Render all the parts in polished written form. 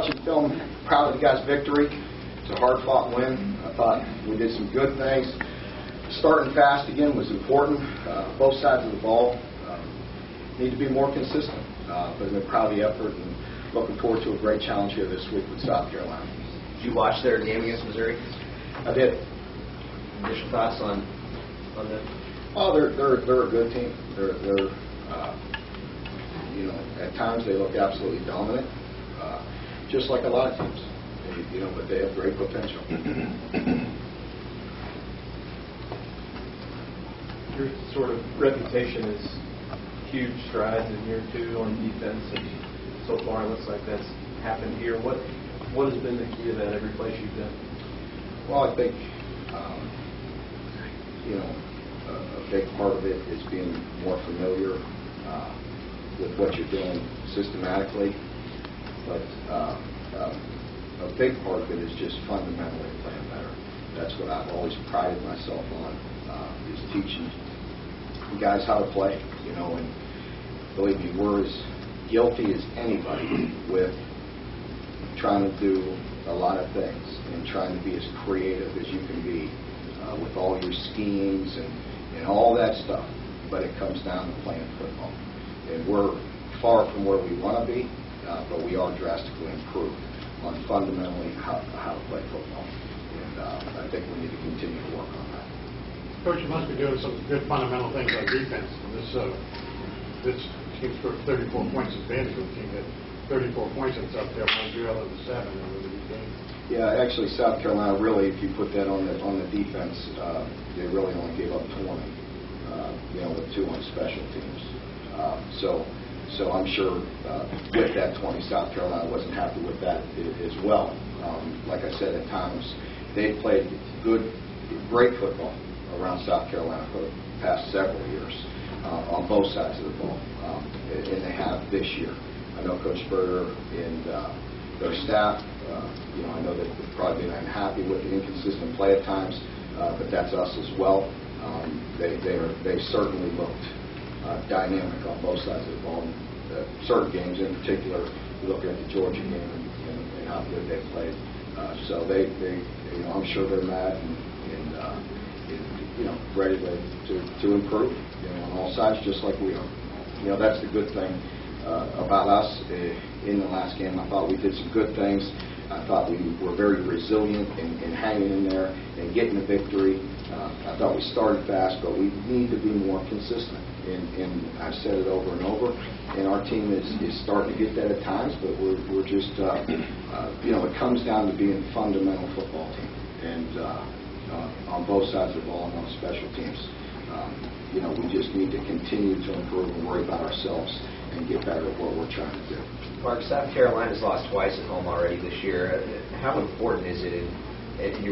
watching film, proud of the guys' victory. It's a hard-fought win. I thought we did some good things. Starting fast again was important. Both sides of the ball need to be more consistent. But I'm proud of the effort and looking forward to a great challenge here this week with South Carolina. Did you watch their game against Missouri? I did. Initial thoughts on them? Oh, they're a good team. They're you know, at times they look absolutely dominant, just like a lot of teams. You know, but they have great potential. Your sort of reputation is huge strides in year two on defense, and so far it looks like that's happened here. What has been the key to that every place you've been? Well, I think you know, a big part of it is being more familiar with what you're doing systematically, but a big part of it is just fundamentally playing better. That's what I've always prided myself on, is teaching guys how to play, you know, and believe me, we're as guilty as anybody with trying to do a lot of things and trying to be as creative as you can be with all your schemes and all that stuff, but it comes down to playing football. And we're far from where we want to be, but we are drastically improved on fundamentally how to play football. And I think we need to continue to work on that. Coach, you must be doing some good fundamental things on defense. This team scored 34 points in Vanderbilt. Team had 34 points in South Carolina, 0 of the 7 over the game. Yeah, actually, South Carolina really, if you put that on the defense, they really only gave up 20. You know, with 2 on special teams. So I'm sure with that 20, South Carolina wasn't happy with that as well. Like I said, at times they played great football around South Carolina for the past several years on both sides of the ball, and they have this year. I know Coach Berger and their staff. You know, I know that they've probably been unhappy with the inconsistent play at times, but that's us as well. They certainly looked dynamic on both sides of the ball. Certain games, in particular, looking at the Georgia game and how good they played. So they you know, I'm sure they're mad and you know, ready to improve. You know, on all sides, just like we are. You know, that's the good thing about us. In the last game, I thought we did some good things. I thought we were very resilient in hanging in there and getting the victory. I thought we started fast, but we need to be more consistent. And I've said it over and over. And our team is starting to get that at times, but we're just, you know, it comes down to being a fundamental football team. And on both sides of the ball and on special teams, you know, we just need to continue to improve and worry about ourselves and get better at what we're trying to do. Mark, South Carolina's lost twice at home already this year. How important is it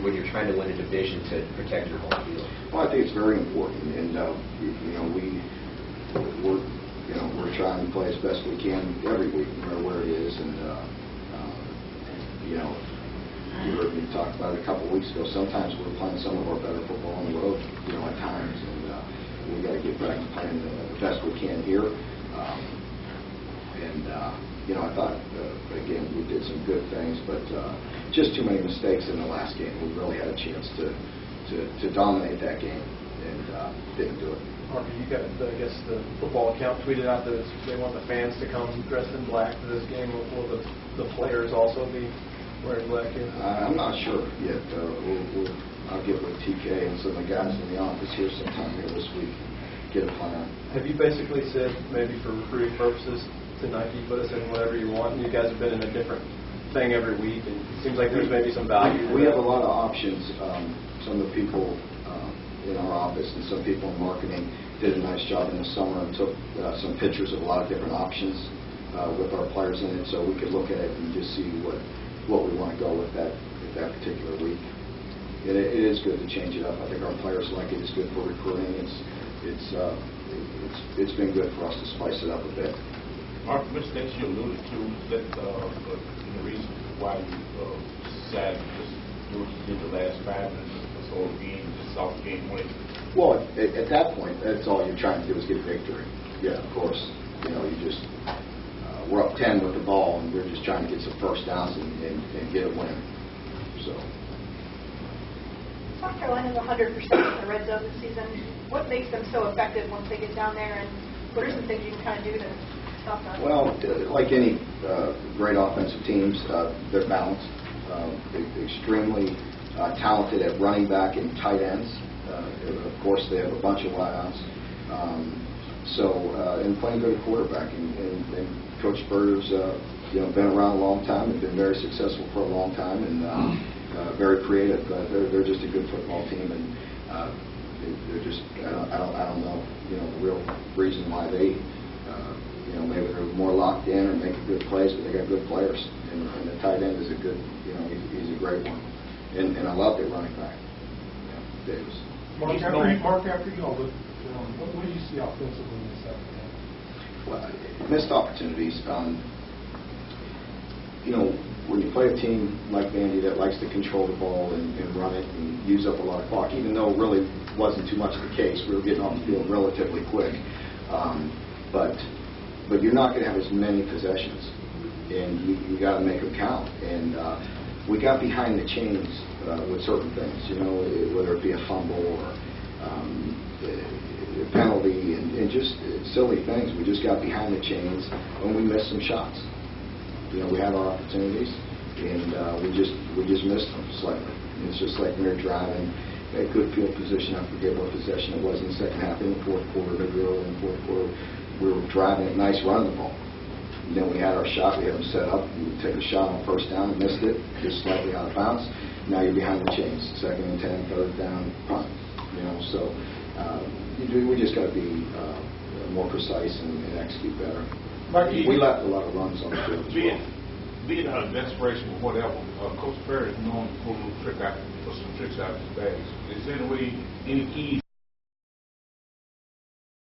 when you're trying to win a division to protect your home field? Well, I think it's very important, and you know, we're trying to play as best we can every week, no matter where it is. And you know, you heard me talk about it a couple of weeks ago. Sometimes we're playing some of our better football on the road, you know, at times, and we got to get back to playing the best we can here. You know, I thought, again, we did some good things, but just too many mistakes in the last game. We really had a chance to dominate that game, and didn't do it. Harvey, you got, I guess, the football account tweeted out that they want the fans to come dressed in black to this game. Will the players also be wearing black here? I'm not sure yet. I'll get with TK and some of the guys in the office here sometime here this week, get a plan. Have you basically said, maybe for recruiting purposes, to Nike, put us in whatever you want? And you guys have been in a different thing every week, and it seems like there's maybe some value. We have a lot of options. Some of the people in our office and some people in marketing did a nice job in the summer and took some pictures of a lot of different options with our players in it, so we could look at it and just see what we want to go with that particular week. It is good to change it up. I think our players like it. It's good for recruiting. It's been good for us to spice it up a bit. Mark, mistakes you alluded to that the reason why you decided to just do what you did the last 5 minutes of the whole game, just off game winning. Well, at that point, that's all you're trying to do is get a victory. Yeah, of course. You know, you just we're up 10 with the ball, and we're just trying to get some first downs and get a win. So. South Carolina's 100% in the red zone this season. What makes them so effective once they get down there, and what are some things you can kind of do to stop that? Well, like any great offensive teams, they're balanced. They're extremely talented at running back and tight ends. Of course, they have a bunch of wideouts. And playing good quarterback. And Coach Spurrier's been around a long time and been very successful for a long time, and very creative. They're just a good football team, and they're just I don't know the real reason why they maybe they're more locked in or making good plays, but they got good players, and the tight end is a good he's a great one, and I love their running back, Davis. Mark, after you all look, what do you see offensively in this afternoon? Well, missed opportunities. When you play a team like Vandy that likes to control the ball and run it and use up a lot of clock, even though it really wasn't too much the case, we were getting off the field relatively quick. But you're not going to have as many possessions, and you got to make them count. And we got behind the chains with certain things, whether it be a fumble or a penalty and just silly things. We just got behind the chains and we missed some shots. We had our opportunities, and we just missed them slightly. And it's just like we were driving a good field position. I forget what possession it was in the second half. In the fourth quarter, maybe early in the fourth quarter, we were driving a nice run of the ball. And then we had our shot. We had them set up. We would take a shot on first down, missed it, just slightly out of bounds. Now you're behind the chains. Second and 10, third down, punt. So we just got to be more precise and execute better. We left a lot of runs on the field as well. Being out of desperation or whatever, Coach Perry is known to pull a little trick out, put some tricks out of his bags. Is there any way, any keys